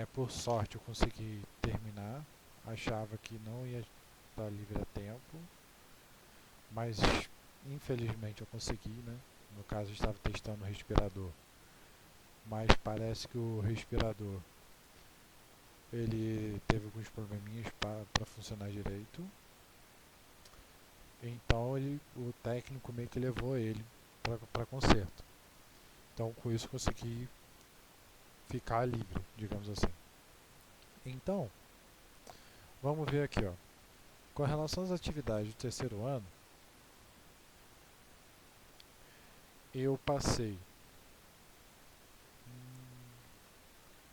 né, por sorte eu consegui terminar. Achava que não ia estar livre a tempo, mas infelizmente eu consegui, né? No caso eu estava testando o respirador, mas parece que o respirador ele teve alguns probleminhas para funcionar direito. Então o técnico meio que levou ele para conserto. Então com isso eu consegui ficar livre, digamos assim. Então, vamos ver aqui, ó. Com relação às atividades do terceiro ano, eu passei.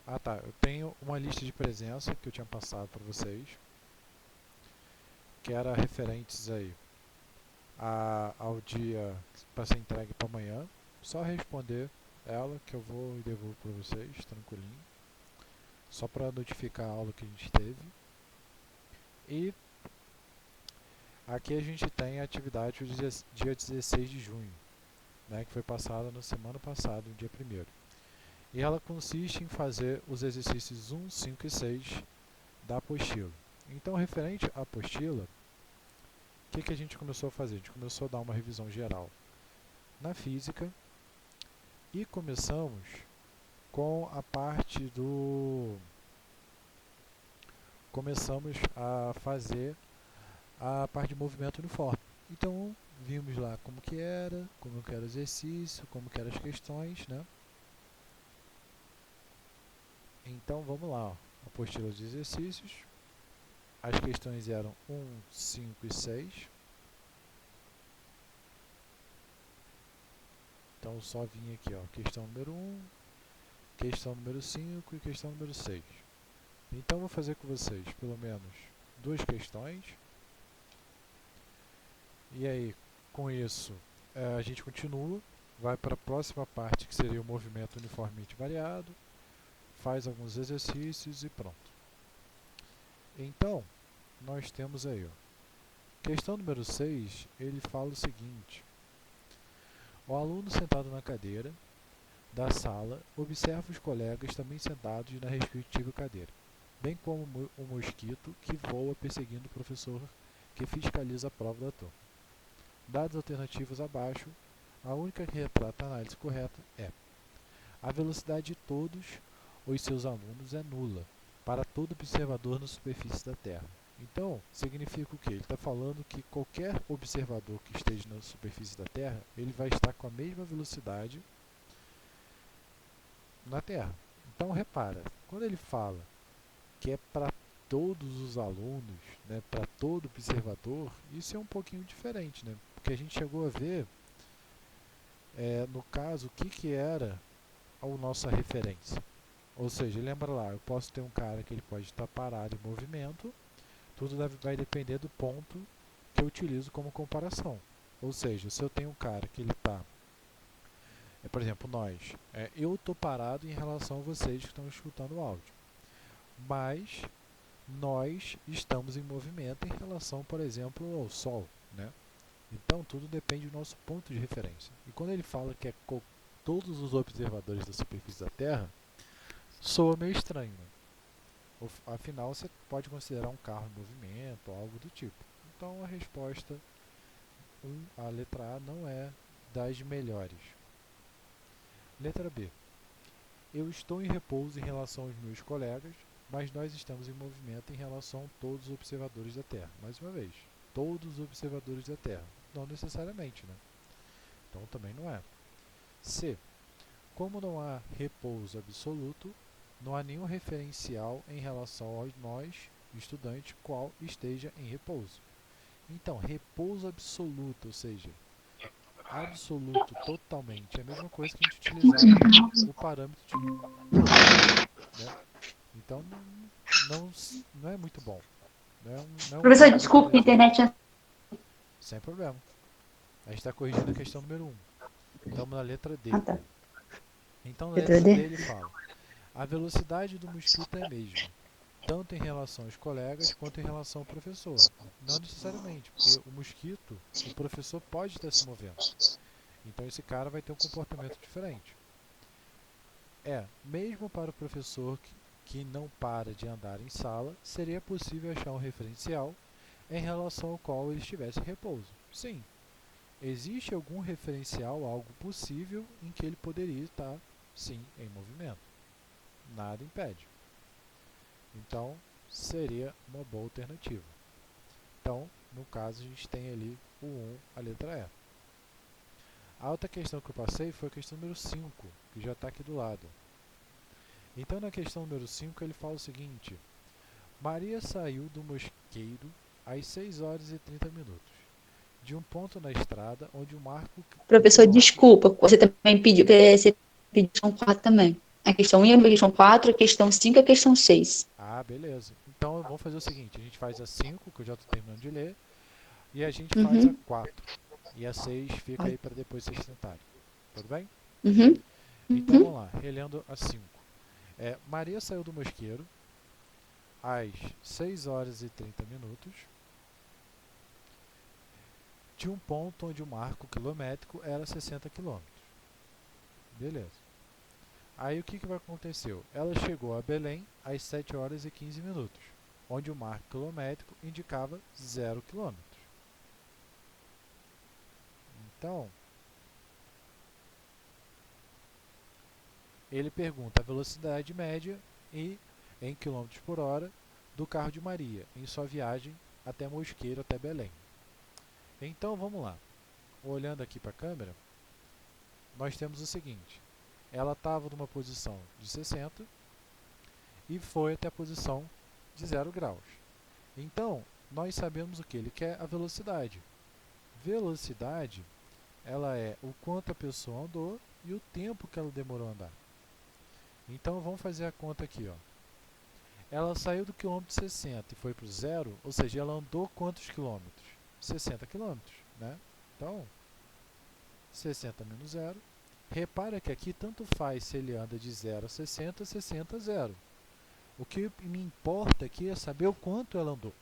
Ah tá, eu tenho uma lista de presença que eu tinha passado para vocês, que era referentes aí ao dia para ser entregue para amanhã. Só responder ela que eu vou e devolvo para vocês, tranquilinho. Só para notificar a aula que a gente teve. E aqui a gente tem a atividade do dia 16 de junho, né, que foi passada na semana passada, no dia 1º. E ela consiste em fazer os exercícios 1, 5 e 6 da apostila. Então, referente à apostila, o que a gente começou a fazer? A gente começou a dar uma revisão geral na física e começamos com a parte do... Começamos a fazer a parte de movimento uniforme. Então, vimos lá como que era o exercício, como que eram as questões, né? Então, vamos lá, ó. Apostila de exercícios. As questões eram 1, 5 e 6. Então, só vim aqui, ó, questão número 1, questão número 5 e questão número 6. Então, vou fazer com vocês pelo menos 2 questões. E aí, com isso, a gente continua, vai para a próxima parte, que seria o movimento uniformemente variado, faz alguns exercícios e pronto. Então, nós temos aí, ó, questão número 6, ele fala o seguinte: o aluno sentado na cadeira da sala observa os colegas também sentados na respectiva cadeira, bem como o mosquito que voa perseguindo o professor que fiscaliza a prova da turma. Dadas alternativas abaixo, a única que retrata a análise correta é: a velocidade de todos os seus alunos é nula para todo observador na superfície da Terra. Então, significa o quê? Ele está falando que qualquer observador que esteja na superfície da Terra, ele vai estar com a mesma velocidade na Terra. Então, repara, quando ele fala que é para todos os alunos, né, para todo observador, isso é um pouquinho diferente, né? Porque a gente chegou a ver, no caso, o que era a nossa referência. Ou seja, lembra lá, eu posso ter um cara que ele pode estar parado em movimento, tudo vai depender do ponto que eu utilizo como comparação. Ou seja, se eu tenho um cara que ele está, por exemplo, eu estou parado em relação a vocês que estão escutando o áudio, mas nós estamos em movimento em relação, por exemplo, ao Sol, né? Então, tudo depende do nosso ponto de referência. E quando ele fala que é todos os observadores da superfície da Terra, soa meio estranho, né? Afinal, você pode considerar um carro em movimento ou algo do tipo. Então, a resposta, a letra A, não é das melhores. Letra B. Eu estou em repouso em relação aos meus colegas, mas nós estamos em movimento em relação a todos os observadores da Terra. Mais uma vez, todos os observadores da Terra. Não necessariamente, né? Então também não é. C. Como não há repouso absoluto, não há nenhum referencial em relação a nós, estudante, qual esteja em repouso. Então, repouso absoluto, ou seja, absoluto totalmente, é a mesma coisa que a gente utilizar o parâmetro de todo, né? Então, não é muito bom. Não é um Professor, termo desculpa, a definitivo. internet. Sem problema. A gente está corrigindo a questão número 1. Estamos na letra D. Ah, tá. Então, na Letra letra D D. ele fala: a velocidade do mosquito é a mesma, tanto em relação aos colegas quanto em relação ao professor. Não necessariamente, porque o mosquito, o professor pode estar se movendo. Então esse cara vai ter um comportamento diferente. Mesmo para o professor que não para de andar em sala, seria possível achar um referencial em relação ao qual ele estivesse em repouso. Sim, existe algum referencial, algo possível em que ele poderia estar, sim, em movimento. Nada impede. Então, seria uma boa alternativa. Então, no caso, a gente tem ali o 1, a letra E. A outra questão que eu passei foi a questão número 5, que já está aqui do lado. Então, na questão número 5, ele fala o seguinte: Maria saiu do mosqueiro às 6 horas e 30 minutos, de um ponto na estrada onde o marco... Professor, desculpa, você também pediu, você pediu a questão 4 também. A questão 1, a questão 4, a questão 5 e a questão 6. Ah, beleza. Então, vamos fazer o seguinte: a gente faz a 5, que eu já estou terminando de ler, e a gente faz a Uhum. 4. E a 6 fica aí para depois vocês tentarem. Tudo bem? Uhum. Então, Uhum. vamos lá, relendo a 5. Maria saiu do mosqueiro às 6 horas e 30 minutos, de um ponto onde o marco quilométrico era 60 quilômetros. Beleza. Aí o que aconteceu? Ela chegou a Belém às 7 horas e 15 minutos, onde o marco quilométrico indicava 0 quilômetros. Então, ele pergunta a velocidade média em quilômetros por hora do carro de Maria, em sua viagem até Mosqueiro, até Belém. Então, vamos lá. Olhando aqui para a câmera, nós temos o seguinte: ela estava numa posição de 60 e foi até a posição de 0 graus. Então, nós sabemos o que? Ele quer a velocidade. Velocidade, ela é o quanto a pessoa andou e o tempo que ela demorou a andar. Então, vamos fazer a conta aqui. Ó. Ela saiu do quilômetro 60 e foi para o zero, ou seja, ela andou quantos quilômetros? 60 quilômetros, né? Então, 60 menos zero. Repara que aqui tanto faz se ele anda de 0 a 60, 60 a 0. O que me importa aqui é saber o quanto ela andou.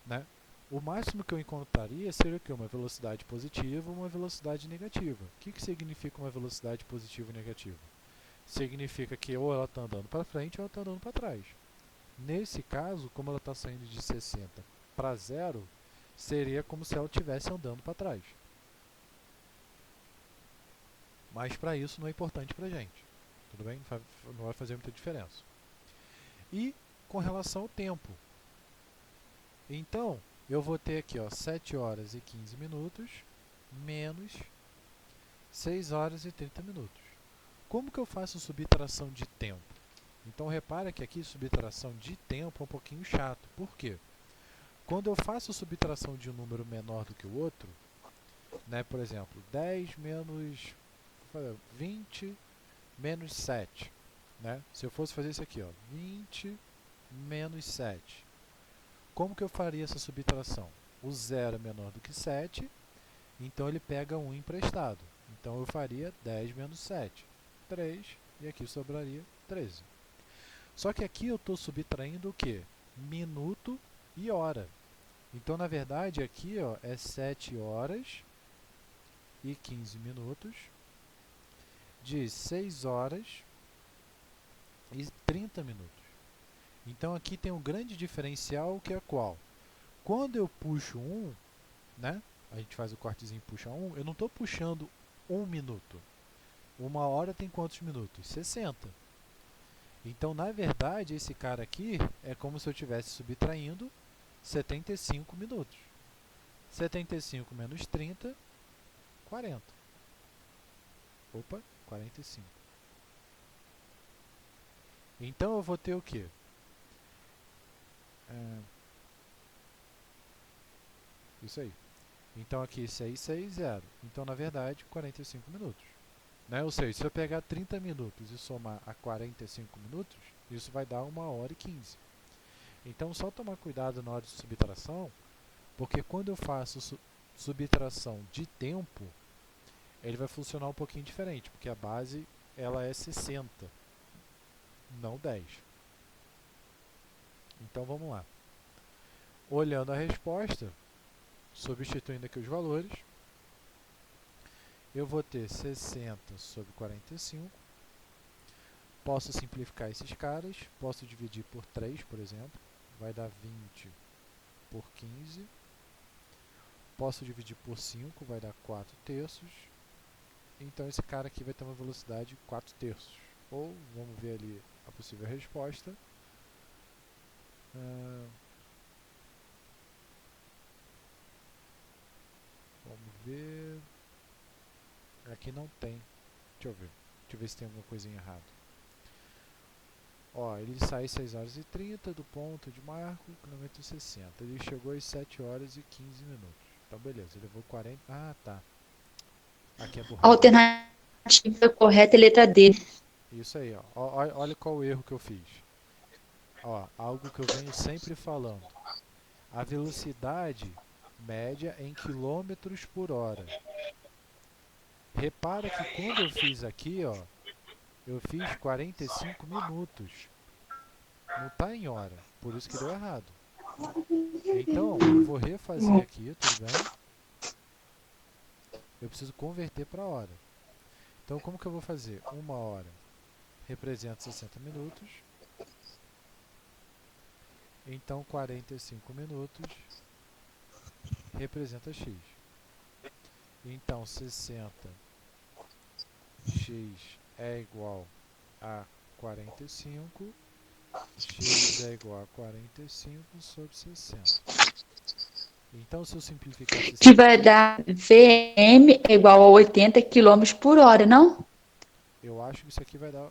Né? O máximo que eu encontraria seria o quê? Uma velocidade positiva ou uma velocidade negativa. O que significa uma velocidade positiva e negativa? Significa que ou ela está andando para frente ou ela está andando para trás. Nesse caso, como ela está saindo de 60 para 0, seria como se ela estivesse andando para trás. Mas para isso não é importante para a gente. Tudo bem? Não vai fazer muita diferença. E com relação ao tempo. Então, eu vou ter aqui 7 horas e 15 minutos menos 6 horas e 30 minutos. Como que eu faço subtração de tempo? Então, repara que aqui subtração de tempo é um pouquinho chato. Por quê? Quando eu faço subtração de um número menor do que o outro, né, por exemplo, 10 menos 20 menos 7. Né? Se eu fosse fazer isso aqui, 20 menos 7. Como que eu faria essa subtração? O 0 é menor do que 7, então ele pega 1 emprestado. Então eu faria 10 menos 7, 3, e aqui sobraria 13. Só que aqui eu estou subtraindo o quê? Minuto e hora. Então, na verdade, aqui é 7 horas e 15 minutos de 6 horas e 30 minutos. Então, aqui tem um grande diferencial, que é qual? Quando eu puxo 1, né? A gente faz o cortezinho e puxa 1, eu não estou puxando 1 minuto. Uma hora tem quantos minutos? 60. Então, na verdade, esse cara aqui é como se eu estivesse subtraindo 75 minutos. 75 menos 30, 40. Opa, 45. Então, eu vou ter o quê? Isso aí. Então, aqui 6, 6, 0. Então, na verdade, 45 minutos. Né? Ou seja, se eu pegar 30 minutos e somar a 45 minutos, isso vai dar 1 hora e 15. Então, só tomar cuidado na hora de subtração, porque quando eu faço subtração de tempo, ele vai funcionar um pouquinho diferente, porque a base ela é 60, não 10. Então, vamos lá. Olhando a resposta, substituindo aqui os valores, eu vou ter 60 sobre 45 Posso simplificar esses caras, posso dividir por 3, por exemplo, vai dar 20 por 15. Posso dividir por 5, vai dar 4 terços. Então esse cara aqui vai ter uma velocidade de 4 terços. Ou, vamos ver ali a possível resposta. Vamos ver. Aqui não tem. Deixa eu ver. Deixa eu ver se tem alguma coisinha errada. Ó, ele sai às 6h30 do ponto de marco, quilômetro 60. Ele chegou às 7h15 minutos. Então beleza, ele levou 40. Ah, tá. Aqui é A burrada. alternativa correta é a letra D. Isso aí, ó. Olha qual o erro que eu fiz. Ó, algo que eu venho sempre falando. A velocidade média em quilômetros por hora. Repara que quando eu fiz aqui, ó, eu fiz 45 minutos. Não está em hora, por isso que deu errado. Então, eu vou refazer aqui, tudo bem? Eu preciso converter para hora. Então, como que eu vou fazer? 1 hora representa 60 minutos. Então, 45 minutos representa x. Então, 60x é igual a 45. X é igual a 45 sobre 60. Então, se eu simplificar 60... Que vai dar VM é igual a 80 km por hora, não? Eu acho que isso aqui vai dar...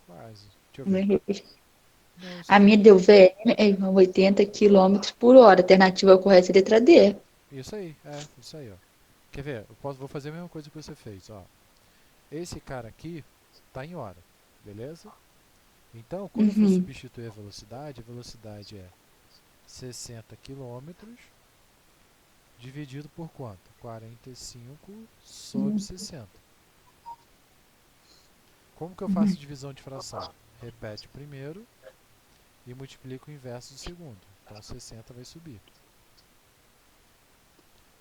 Quase. Deixa eu ver. Não, isso A aqui... minha deu VM é igual a 80 km por hora. Alternativa correta é a letra D. Isso aí, isso aí, ó. Quer ver? Vou fazer a mesma coisa que você fez, ó. Esse cara aqui tá em hora, beleza? Então, quando eu for substituir a velocidade é 60 km dividido por quanto? 45 sobre 60. Como que eu faço divisão de fração? Repete o primeiro e multiplica o inverso do segundo. Então, 60 vai subir.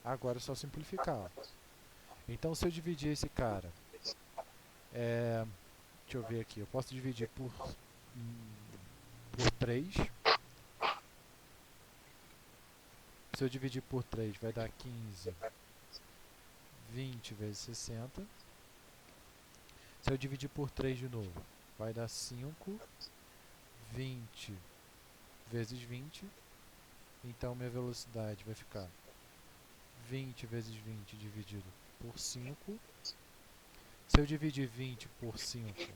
Agora é só simplificar, ó. Então, se eu dividir esse cara... deixa eu ver aqui. Eu posso dividir por 3. Se eu dividir por 3, vai dar 15. 20 vezes 60. Se eu dividir por 3 de novo, vai dar 5. 20 vezes 20. Então, minha velocidade vai ficar 20 vezes 20 dividido por 5. Se eu dividir 20 por 5,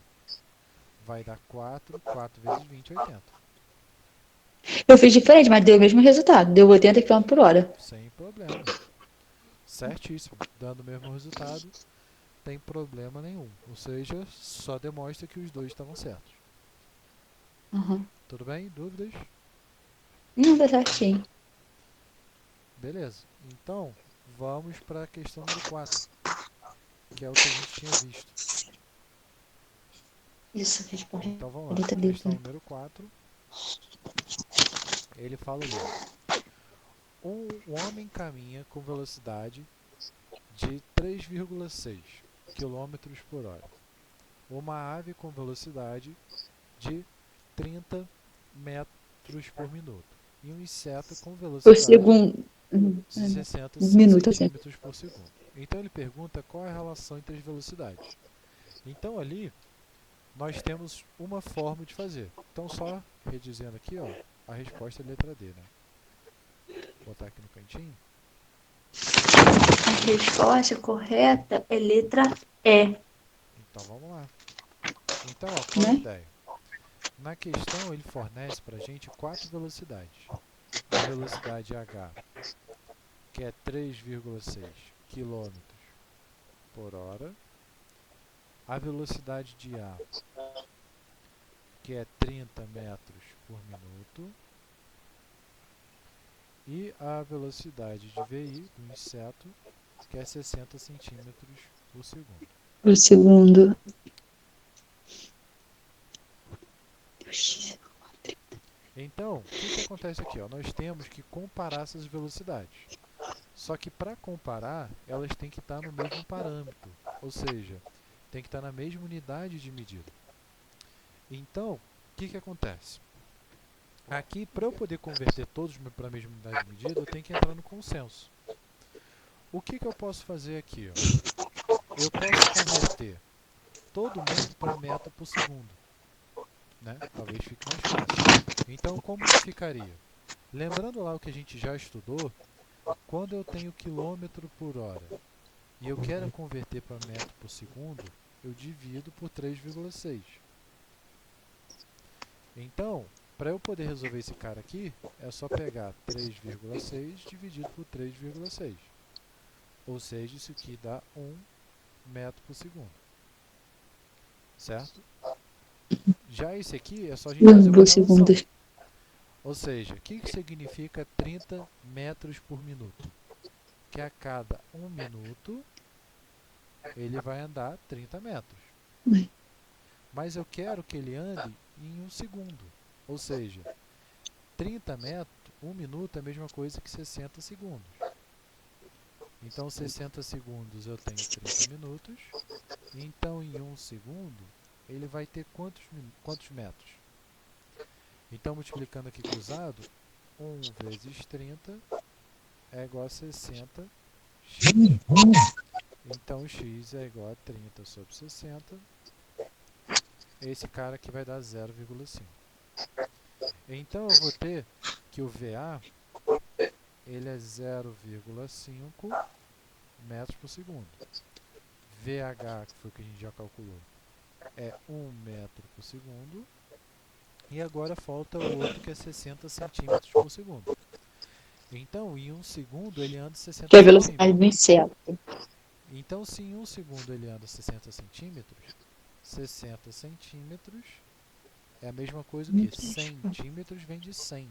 vai dar 4. 4 vezes 20, 80. Eu fiz diferente, mas deu o mesmo resultado. Deu 80 km por hora. Sem problema. Certíssimo. Dando o mesmo resultado, tem problema nenhum. Ou seja, só demonstra que os dois estavam certos. Tudo bem? Dúvidas? Não, tá certinho. Beleza. Então, vamos para a questão número 4, que é o que a gente tinha visto. Isso, responde. Então, vamos lá. Questão número 4. Ele fala ali, ó. Um homem caminha com velocidade de 3,6 km por hora. Uma ave com velocidade de 30 metros por minuto. E um inseto com Por velocidade segundo. de 60 Minuto, assim. centímetros por segundo. Então ele pergunta qual é a relação entre as velocidades. Então ali nós temos uma forma de fazer. Então só redizendo aqui, ó, a resposta é a letra D, né? Vou botar aqui no cantinho. A resposta correta é letra E. Então vamos lá. Então, ó, qual é a ideia? Na questão ele fornece para a gente 4 velocidades. A velocidade H, que é 3,6 km por hora. A velocidade de A, que é 30 metros por minuto. E a velocidade de VI do inseto, que é 60 centímetros por segundo. Por segundo. Então, o que acontece aqui? Ó? Nós temos que comparar essas velocidades. Só que para comparar, elas têm que estar no mesmo parâmetro. Ou seja, tem que estar na mesma unidade de medida. Então, o que acontece? Aqui, para eu poder converter todos para a mesma unidade de medida, eu tenho que entrar no consenso. O que eu posso fazer aqui? Ó? Eu posso converter todo mundo para metro por segundo. Né? Talvez fique mais fácil. Então, como que ficaria? Lembrando lá o que a gente já estudou, quando eu tenho quilômetro por hora e eu quero converter para metro por segundo, eu divido por 3,6. Então, para eu poder resolver esse cara aqui, é só pegar 3,6 dividido por 3,6. Ou seja, isso aqui dá 1 metro por segundo. Certo? Já esse aqui é só a gente fazer uma relação. Segundos. Ou seja, o que significa 30 metros por minuto? Que a cada 1 minuto ele vai andar 30 metros. Mas eu quero que ele ande em 1 segundo. Ou seja, 30 metros, 1 minuto é a mesma coisa que 60 segundos. Então, 60 segundos eu tenho 30 minutos. Então, em 1 segundo, ele vai ter quantos metros? Então, multiplicando aqui cruzado, 1 vezes 30 é igual a 60x. Então, x é igual a 30 sobre 60. Esse cara aqui vai dar 0,5. Então, eu vou ter que o VA ele é 0,5 metros por segundo. VH, que foi o que a gente já calculou, é 1 metro por segundo. E agora falta o outro que é 60 centímetros por segundo. Então, em 1 segundo ele anda 60 Que é a velocidade centímetros. do inseto. Então, se em 1 segundo ele anda 60 centímetros, 60 centímetros é a mesma coisa que 100 centímetros vem de 100.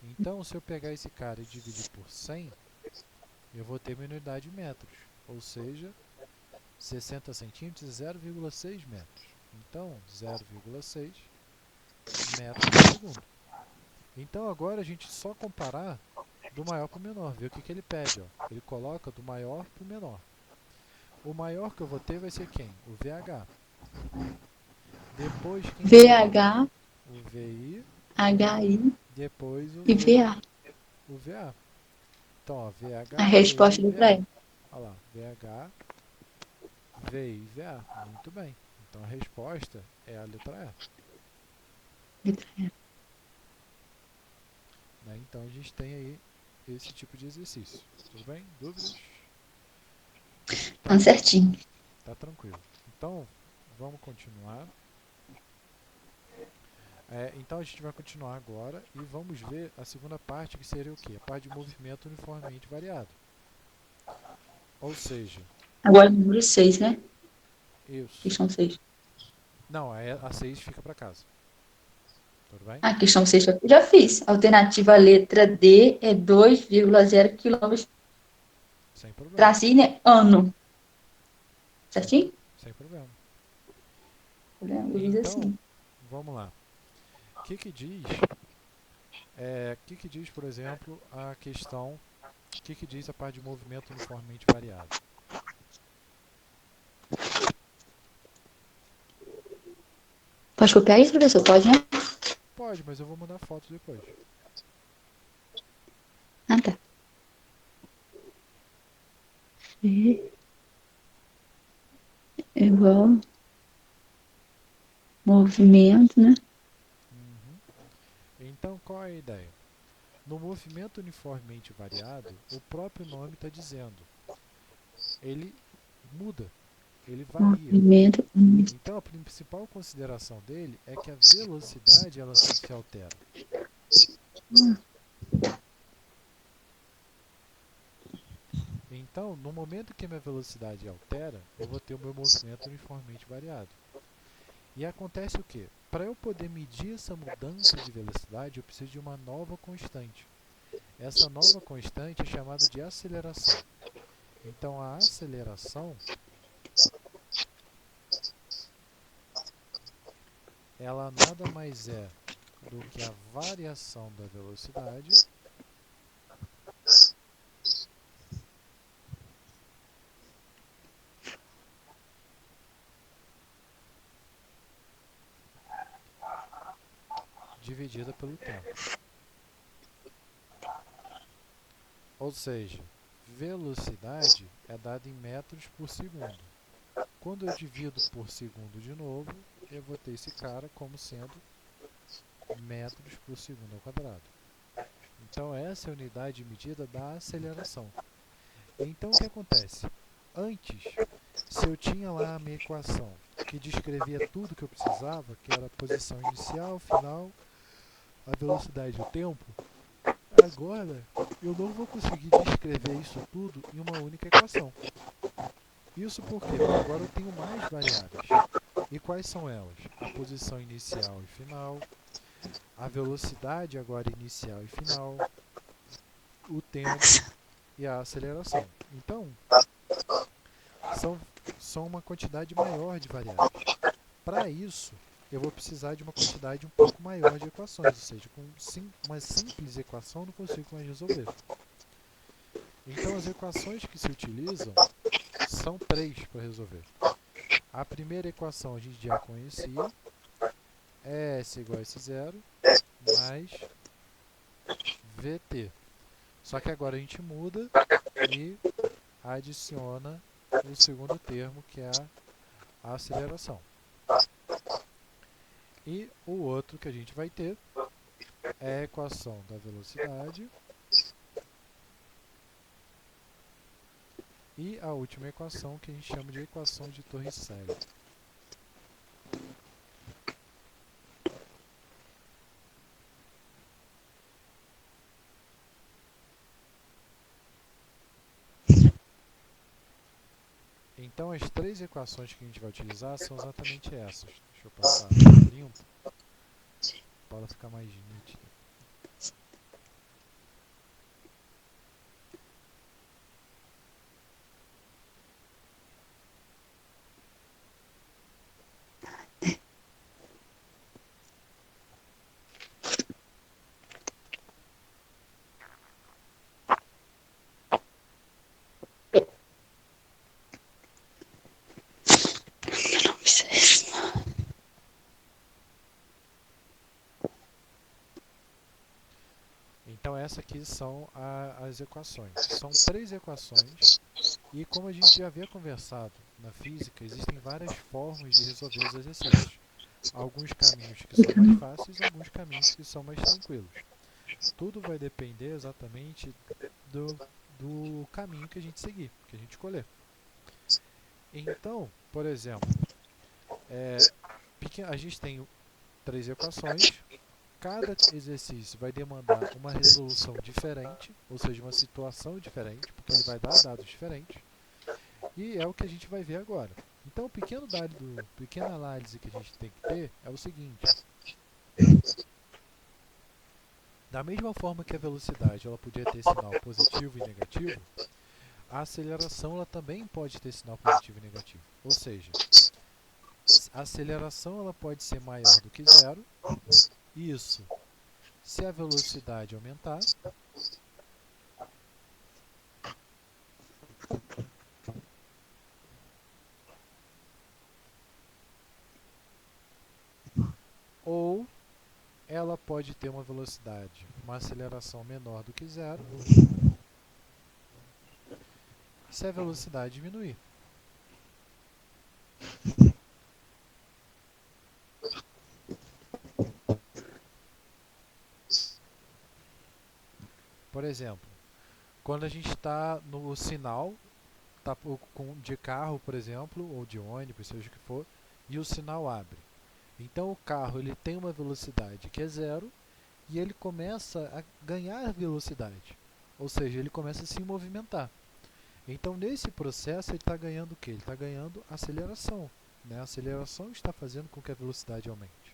Então, se eu pegar esse cara e dividir por 100, eu vou ter minha unidade de metros. Ou seja, 60 centímetros é 0,6 metros. Então, 0,6 metros por segundo. Então, agora a gente só comparar do maior para o menor. Ver o que ele pede. Ó. Ele coloca do maior para o menor. O maior que eu vou ter vai ser quem? O VH. Depois quem VH, o VI. HI Depois e VA. o VA. Então, ó, A VH, VI resposta e do VA. prêmio. Olha lá, VH, VI e VA. Muito bem. Então, a resposta é a letra E. Né? Então, a gente tem aí esse tipo de exercício. Tudo bem? Dúvidas? Tá certinho. Tá tranquilo. Então, vamos continuar. Então a gente vai continuar agora e vamos ver a segunda parte, que seria o quê? A parte de movimento uniformemente variado. Ou seja... Agora número 6, né? Isso. Questão 6. Não, a 6 fica para casa. Tudo bem? A questão 6 eu já fiz. Alternativa letra D é 2,0 km. Sem problema. Tracinho é ano. Certinho? Sem problema. Eu fiz Então, assim. vamos lá. O que diz... que diz, por exemplo, a questão... O que diz a parte de movimento uniformemente variado? Pode copiar isso, professor? Pode, né? Pode, mas eu vou mandar fotos depois. Ah, tá. E igual movimento, né? Uhum. Então, qual é a ideia? No movimento uniformemente variado, o próprio nome está dizendo. Ele muda, ele varia. Movimento. Então, a principal consideração dele é que a velocidade ela se altera. Então, no momento que a minha velocidade altera, eu vou ter o meu movimento uniformemente variado. E acontece o quê? Para eu poder medir essa mudança de velocidade, eu preciso de uma nova constante. Essa nova constante é chamada de aceleração. Então, a aceleração ela nada mais é do que a variação da velocidade dividida pelo tempo. Ou seja, velocidade é dada em metros por segundo. Quando eu divido por segundo de novo, eu vou ter esse cara como sendo metros por segundo ao quadrado. Então essa é a unidade de medida da aceleração. Então o que acontece? Antes, se eu tinha lá a minha equação que descrevia tudo que eu precisava, que era a posição inicial, final, a velocidade e o tempo, agora eu não vou conseguir descrever isso tudo em uma única equação. Isso por quê? Porque agora eu tenho mais variáveis. E quais são elas? A posição inicial e final, a velocidade agora inicial e final, o tempo e a aceleração. Então, são uma quantidade maior de variáveis. Para isso, eu vou precisar de uma quantidade um pouco maior de equações, ou seja, com uma simples equação eu não consigo mais resolver. Então, as equações que se utilizam são três para resolver. A primeira equação a gente já conhecia, é S igual a S0 mais VT. Só que agora a gente muda e adiciona o segundo termo, que é a aceleração. E o outro que a gente vai ter é a equação da velocidade e a última equação que a gente chama de equação de Torricelli. Então as três equações que a gente vai utilizar são exatamente essas. Deixa eu passar limpo para ela ficar mais nítida. Então essas aqui são as equações. São três equações e como a gente já havia conversado na física, existem várias formas de resolver os exercícios. Alguns caminhos que são mais fáceis, alguns caminhos que são mais tranquilos. Tudo vai depender exatamente do caminho que a gente seguir, que a gente escolher. Então, por exemplo, a gente tem três equações. Cada exercício vai demandar uma resolução diferente, ou seja, uma situação diferente, porque ele vai dar dados diferentes. E é o que a gente vai ver agora. Então, o pequena análise que a gente tem que ter é o seguinte. Da mesma forma que a velocidade ela podia ter sinal positivo e negativo, a aceleração ela também pode ter sinal positivo e negativo. Ou seja, a aceleração ela pode ser maior do que zero. Isso se a velocidade aumentar. Ou ela pode ter uma velocidade, uma aceleração menor do que zero, se a velocidade diminuir. Por exemplo, quando a gente está no sinal, tá de carro, por exemplo, ou de ônibus, seja o que for, e o sinal abre. Então o carro ele tem uma velocidade que é zero e ele começa a ganhar velocidade, ou seja, ele começa a se movimentar. Então nesse processo ele está ganhando o quê? Ele está ganhando aceleração. Né? A aceleração está fazendo com que a velocidade aumente.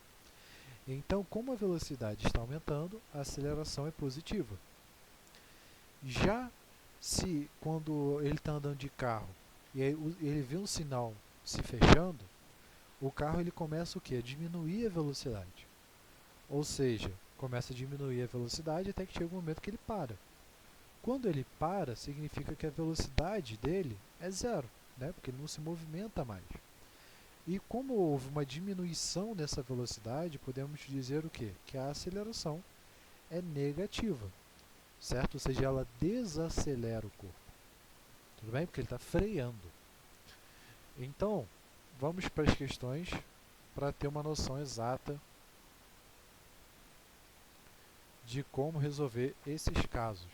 Então, como a velocidade está aumentando, a aceleração é positiva. Já se quando ele está andando de carro e ele vê um sinal se fechando, o carro ele começa o quê? A diminuir a velocidade. Ou seja, começa a diminuir a velocidade até que chega um momento que ele para. Quando ele para, significa que a velocidade dele é zero, né? Porque ele não se movimenta mais. E como houve uma diminuição nessa velocidade, podemos dizer o quê? Que a aceleração é negativa, certo? Ou seja, ela desacelera o corpo. Tudo bem? Porque ele está freando. Então, vamos para as questões para ter uma noção exata de como resolver esses casos.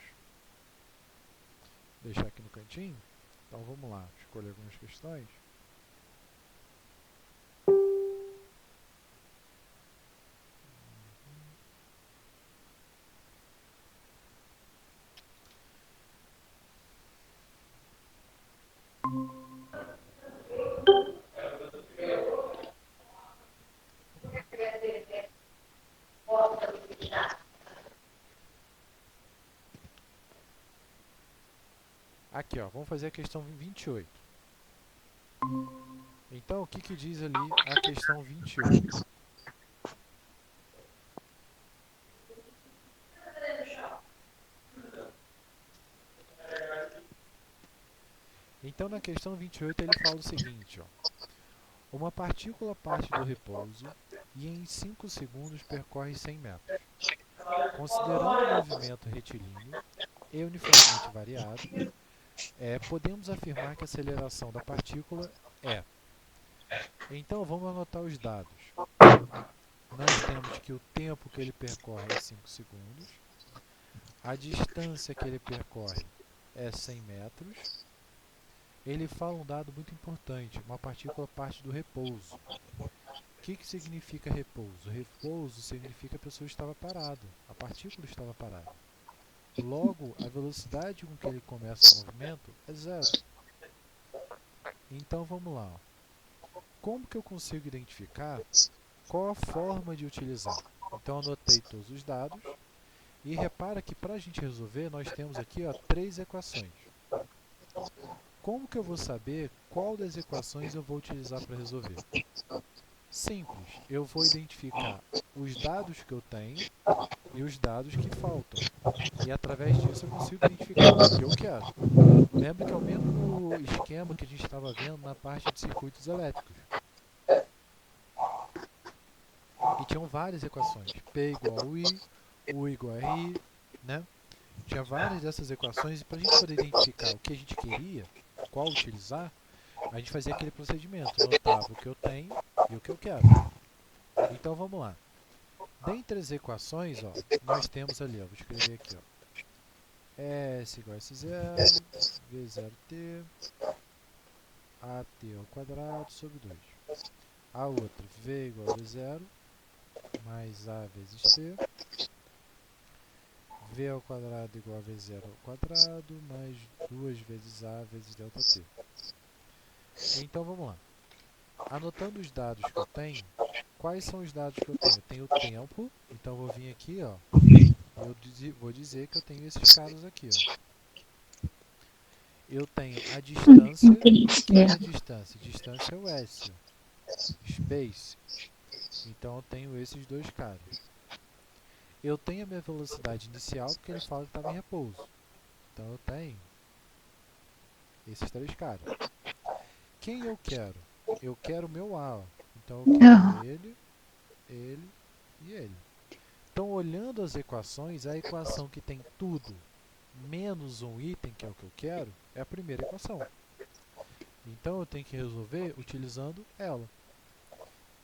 Vou deixar aqui no cantinho. Então vamos lá, escolher algumas questões. Aqui, ó, vamos fazer a questão 28. Então, o que, que diz ali a questão 28? Então, na questão 28, ele fala o seguinte, ó. Uma partícula parte do repouso e em 5 segundos percorre 100 metros. Considerando o movimento retilíneo e uniformemente variado, podemos afirmar que a aceleração da partícula é. Então, vamos anotar os dados. Nós temos que o tempo que ele percorre é 5 segundos, a distância que ele percorre é 100 metros. Ele fala um dado muito importante, uma partícula parte do repouso. O que, que significa repouso? Repouso significa que a pessoa estava parada, a partícula estava parada. Logo, a velocidade com que ele começa o movimento é zero. Então vamos lá. Como que eu consigo identificar qual a forma de utilizar? Então anotei todos os dados e repara que para a gente resolver nós temos aqui, ó, 3 equações. Como que eu vou saber qual das equações eu vou utilizar para resolver? Simples, eu vou identificar os dados que eu tenho e os dados que faltam. E através disso eu consigo identificar o que eu quero. Lembra que é o mesmo esquema que a gente estava vendo na parte de circuitos elétricos. E tinham várias equações. P igual a I, U igual a R, né? Tinha várias dessas equações e para a gente poder identificar o que a gente queria, qual utilizar, a gente fazia aquele procedimento, notava o que eu tenho e o que eu quero. Então vamos lá. Dentre as equações, ó, nós temos ali, ó, vou escrever aqui, ó, S igual a S0, V0t, AT ao quadrado sobre 2. A outra, V igual a V0, mais A vezes T, V ao quadrado igual a V0 ao quadrado, mais 2 vezes A vezes ΔT. Então vamos lá. Anotando os dados que eu tenho, quais são os dados que eu tenho? Eu tenho o tempo, então eu vou vir aqui, ó, eu vou dizer que eu tenho esses caras aqui, ó. Eu tenho a distância. O que, que é a distância? Distância é o S, space. Então eu tenho esses dois caras. Eu tenho a minha velocidade inicial, porque ele fala que estava em repouso. Então eu tenho esses três caras. Quem eu quero? Eu quero o meu A, ó. Então eu quero ele e ele. Então, olhando as equações, a equação que tem tudo menos um item, que é o que eu quero, é a primeira equação. Então, eu tenho que resolver utilizando ela.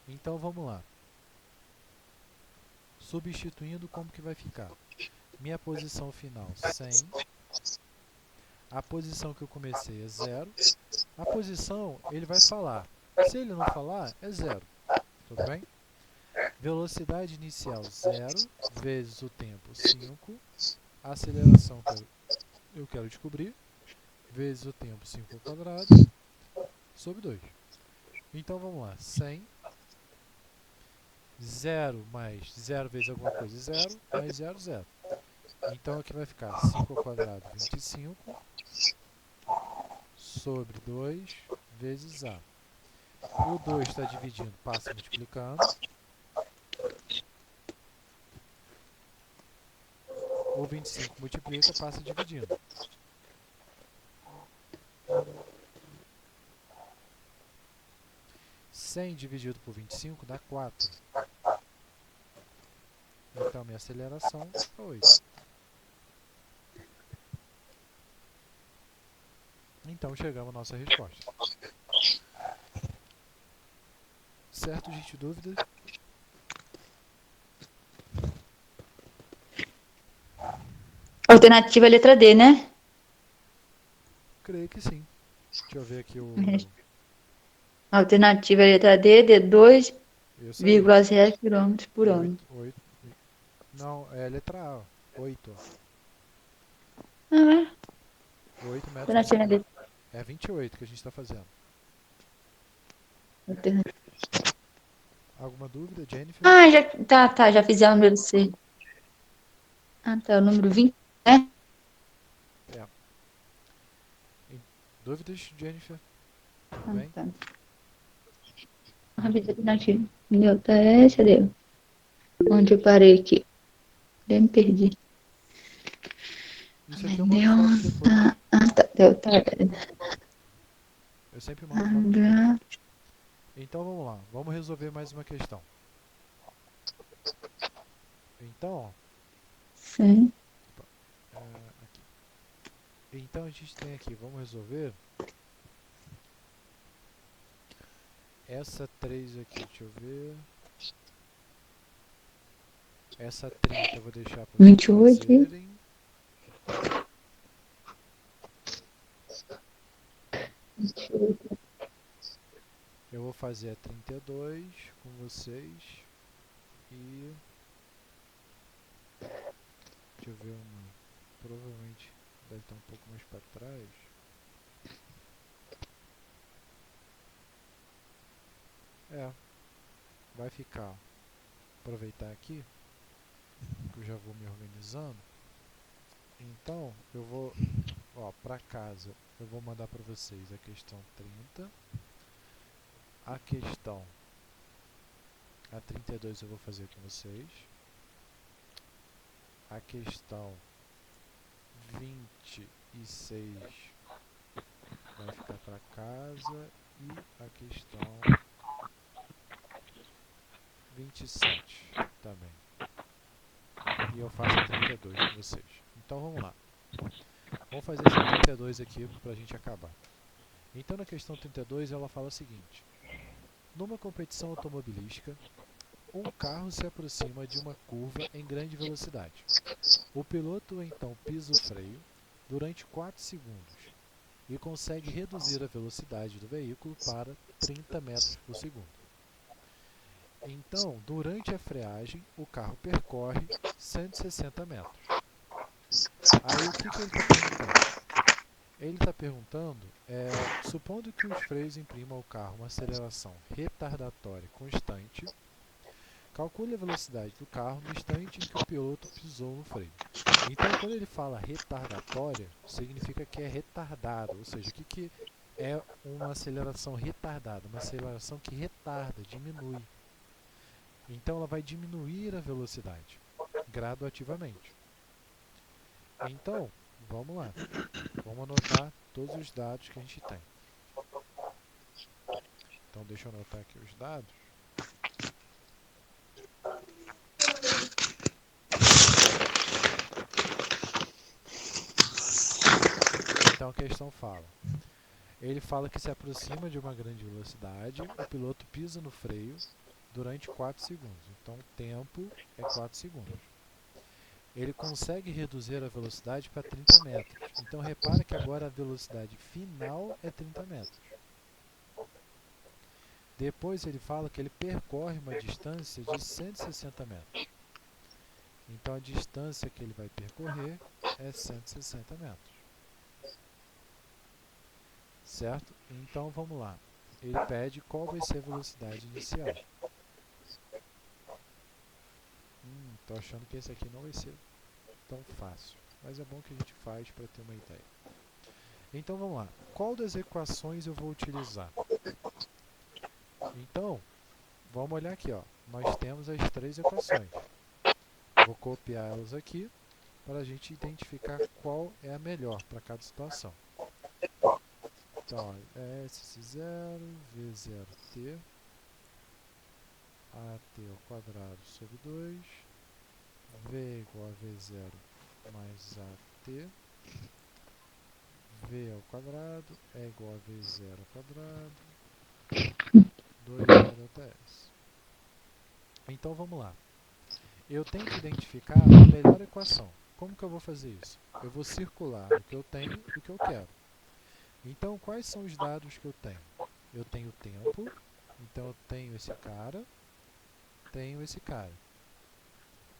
Então, vamos lá. Substituindo, como que vai ficar? Minha posição final, 100. A posição que eu comecei é 0. A posição, ele vai falar. Se ele não falar, é 0. Tudo bem? Velocidade inicial, 0, vezes o tempo, 5. A aceleração que eu quero descobrir, vezes o tempo, 5 ao quadrado, sobre 2. Então, vamos lá. 100, 0 mais 0 vezes alguma coisa, 0, mais 0, 0. Então, aqui vai ficar 5 ao quadrado, 25, sobre 2, vezes A. O 2 está dividindo, passa multiplicando. O 25 multiplica, passa dividindo. 100 100 dividido por 25 dá 4. Então, minha aceleração é 8. Então, chegamos à nossa resposta. Certo, gente? Dúvidas? Alternativa é letra D, né? Creio que sim. Deixa eu ver aqui o... Alternativa é letra D, Isso aí. 2,0 km por ano. 8. Não, é letra A. 8. Ah, 8 metros por alternativa é segundo. D. É 28 que a gente está fazendo. Alguma dúvida, Jennifer? Ah, já, tá, já fizemos o número C. Ah, tá, o número 20, né? É. Dúvidas, Jennifer? Tudo Ah, bem? tá. Rápido, alternativa. Delta S, cadê? Onde eu parei aqui? Eu me perdi. Isso aqui eu mando foto depois. Delta. Ah, tá, delta S. Eu sempre mando foto depois. Então vamos lá. Vamos resolver mais uma questão. Então, ó, Sim. aqui. Então a gente tem aqui, vamos resolver essa 3 aqui, deixa eu ver. Essa 30 eu vou deixar para vocês 28. fazerem. Eu vou fazer a 32 com vocês. E deixa eu ver uma. Provavelmente deve estar um pouco mais para trás. É, vai ficar. Aproveitar aqui, que eu já vou me organizando. Então, eu vou, ó, para casa, eu vou mandar para vocês a questão 30. A questão, a 32 eu vou fazer com vocês. A questão 26 vai ficar para casa. E a questão 27 também. E eu faço a 32 com vocês. Então vamos lá. Vamos fazer esse 32 aqui para a gente acabar. Então na questão 32 ela fala o seguinte. Numa competição automobilística, um carro se aproxima de uma curva em grande velocidade. O piloto então pisa o freio durante 4 segundos e consegue reduzir a velocidade do veículo para 30 metros por segundo. Então, durante a freagem, o carro percorre 160 metros. Aí o que ele está perguntando? Ele está perguntando, supondo que os freios imprimam ao carro uma aceleração retardatória constante, calcule a velocidade do carro no instante em que o piloto pisou no freio. Então, quando ele fala retardatória, significa que é retardado, ou seja, o que é uma aceleração retardada? Uma aceleração que retarda, diminui. Então, ela vai diminuir a velocidade graduativamente. Então, vamos lá. Vamos anotar todos os dados que a gente tem. Então, deixa eu anotar aqui os dados. Então, a questão fala. Ele fala que se aproxima de uma grande velocidade, o piloto pisa no freio durante 4 segundos. Então, o tempo é 4 segundos. Ele consegue reduzir a velocidade para 30 metros. Então, repara que agora a velocidade final é 30 metros. Depois ele fala que ele percorre uma distância de 160 metros. Então, a distância que ele vai percorrer é 160 metros. Certo? Então, vamos lá. Ele pede qual vai ser a velocidade inicial. Tô achando que esse aqui não vai ser tão fácil, mas é bom que a gente faz para ter uma ideia. Então vamos lá. Qual das equações eu vou utilizar? Então, vamos olhar aqui, ó. Nós temos as 3 equações. Vou copiar elas aqui para a gente identificar qual é a melhor para cada situação. Então, ó, S0, V0T AT ao quadrado sobre 2, V é igual a V0 mais AT, V ao quadrado é igual a V0 ao quadrado, 2 ΔS. Então vamos lá. Eu tenho que identificar a melhor equação. Como que eu vou fazer isso? Eu vou circular o que eu tenho e o que eu quero. Então, quais são os dados que eu tenho? Eu tenho tempo, então eu tenho esse cara, tenho esse cara,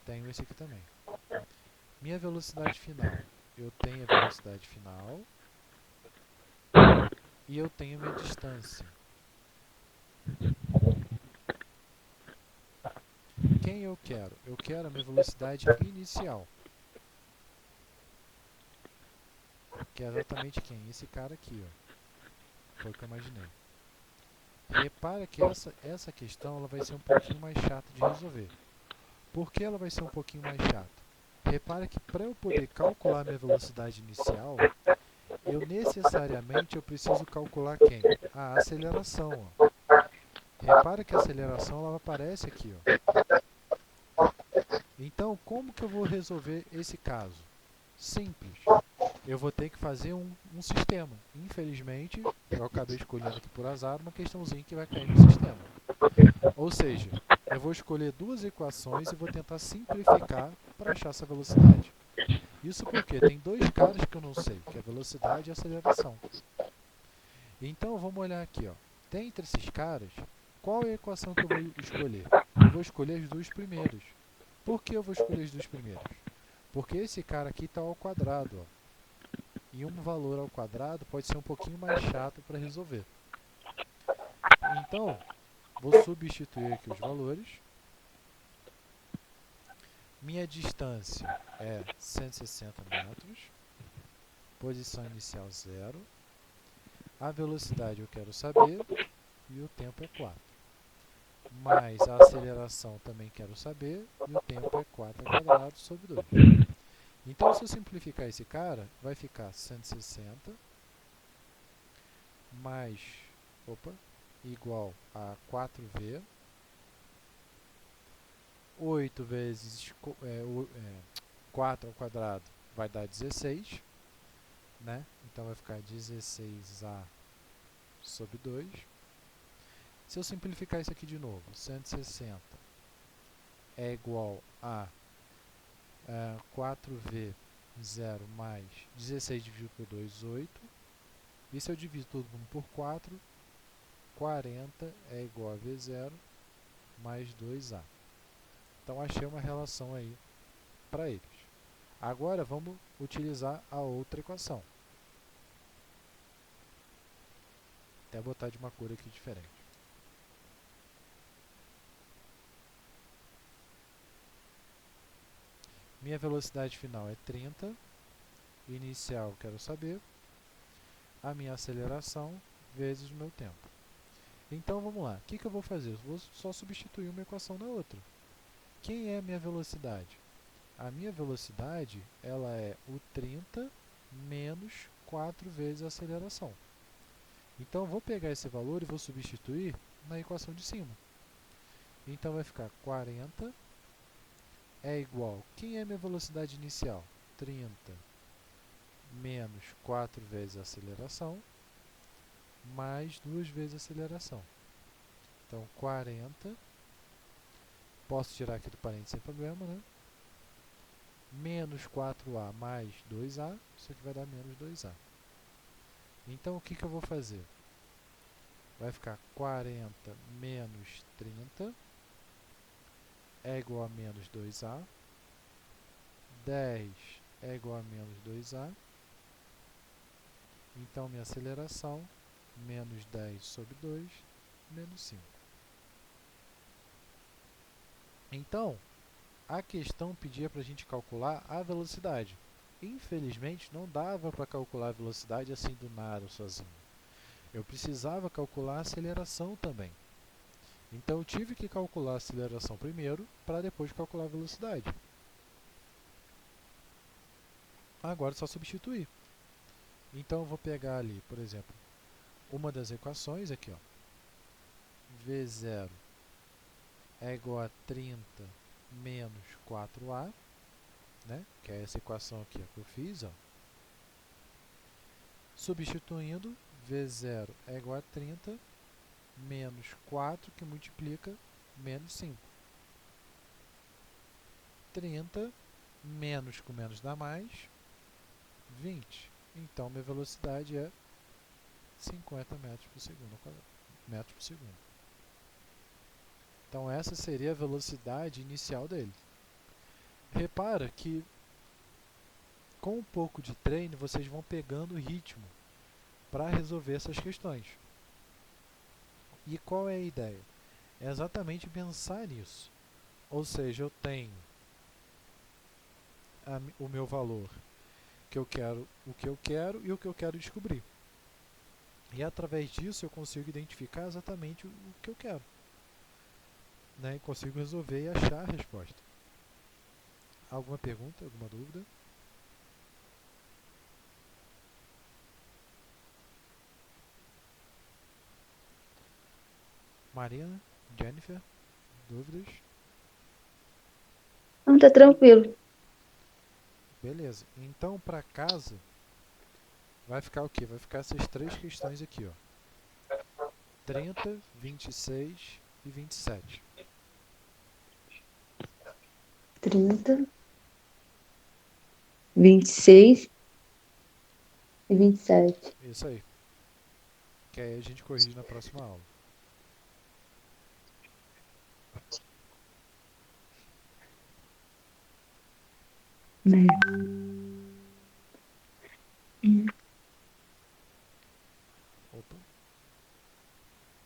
tenho esse aqui também. Minha velocidade final, eu tenho a velocidade final e eu tenho minha distância. Quem eu quero? Eu quero a minha velocidade inicial, que é exatamente quem? Esse cara aqui, ó. Foi o que eu imaginei. Repara que essa questão ela vai ser um pouquinho mais chata de resolver. Por que ela vai ser um pouquinho mais chata? Repara que para eu poder calcular minha velocidade inicial, eu necessariamente preciso calcular quem? A aceleração. Ó. Repara que a aceleração ela aparece aqui. Ó. Então, como que eu vou resolver esse caso? Simples. Eu vou ter que fazer um sistema. Infelizmente, eu acabei escolhendo aqui por azar uma questãozinha que vai cair no sistema. Ou seja, eu vou escolher duas equações e vou tentar simplificar para achar essa velocidade. Isso porque tem dois caras que eu não sei, que é a velocidade e a aceleração. Então, vamos olhar aqui. Ó. Dentre esses caras, qual é a equação que eu vou escolher? Eu vou escolher as duas primeiras. Por que eu vou escolher as duas primeiras? Porque esse cara aqui está ao quadrado. Ó. E um valor ao quadrado pode ser um pouquinho mais chato para resolver. Então, vou substituir aqui os valores. Minha distância é 160 metros. Posição inicial 0. A velocidade eu quero saber e o tempo é 4. Mais a aceleração também quero saber e o tempo é 4 ao quadrado sobre 2. Então, se eu simplificar esse cara, vai ficar 160 mais, igual a 4V. 8 vezes 4 ao quadrado vai dar 16. Né? Então, vai ficar 16A sobre 2. Se eu simplificar isso aqui de novo, 160 é igual a 4V0 mais 16 dividido por 2, 8. E se eu divido todo mundo por 4, 40 é igual a V0 mais 2A. Então, achei uma relação aí para eles. Agora, vamos utilizar a outra equação. Até botar de uma cor aqui diferente. Minha velocidade final é 30. Inicial, quero saber. A minha aceleração vezes o meu tempo. Então, vamos lá. O que eu vou fazer? Eu vou só substituir uma equação na outra. Quem é a minha velocidade? A minha velocidade ela é o 30 menos 4 vezes a aceleração. Então, eu vou pegar esse valor e vou substituir na equação de cima. Então, vai ficar 40 é igual... Quem é a minha velocidade inicial? 30 menos 4 vezes a aceleração, mais 2 vezes a aceleração. Então, 40, posso tirar aqui do parênteses sem problema, né? Menos 4A mais 2A, isso aqui vai dar menos 2A. Então, o que eu vou fazer? Vai ficar 40 menos 30 é igual a menos 2A. 10 é igual a menos 2A. Então, minha aceleração, menos 10 sobre 2, menos 5. Então, a questão pedia para a gente calcular a velocidade. Infelizmente, não dava para calcular a velocidade assim do nada, sozinho. Eu precisava calcular a aceleração também. Então, eu tive que calcular a aceleração primeiro, para depois calcular a velocidade. Agora é só substituir. Então, eu vou pegar ali, por exemplo, uma das equações aqui, ó, V0 é igual a 30 menos 4A, né? Que é essa equação aqui que eu fiz, ó. Substituindo, V0 é igual a 30 menos 4, que multiplica menos 5. 30 menos com menos dá mais, 20. Então, minha velocidade é 50 metros por segundo. Metros por segundo. Então, essa seria a velocidade inicial dele. Repara que com um pouco de treino vocês vão pegando o ritmo para resolver essas questões. E qual é a ideia? É exatamente pensar nisso. Ou seja, eu tenho o meu valor que eu quero, o que eu quero e o que eu quero descobrir. E através disso eu consigo identificar exatamente o que eu quero, né? E consigo resolver e achar a resposta. Alguma pergunta, alguma dúvida? Marina, Jennifer, dúvidas? Não, tá tranquilo. Beleza. Então, para casa, vai ficar o quê? Vai ficar essas três questões aqui, ó. 30, 26 e 27. 30, 26 e 27. Isso aí. Que aí a gente corrige na próxima aula. Né?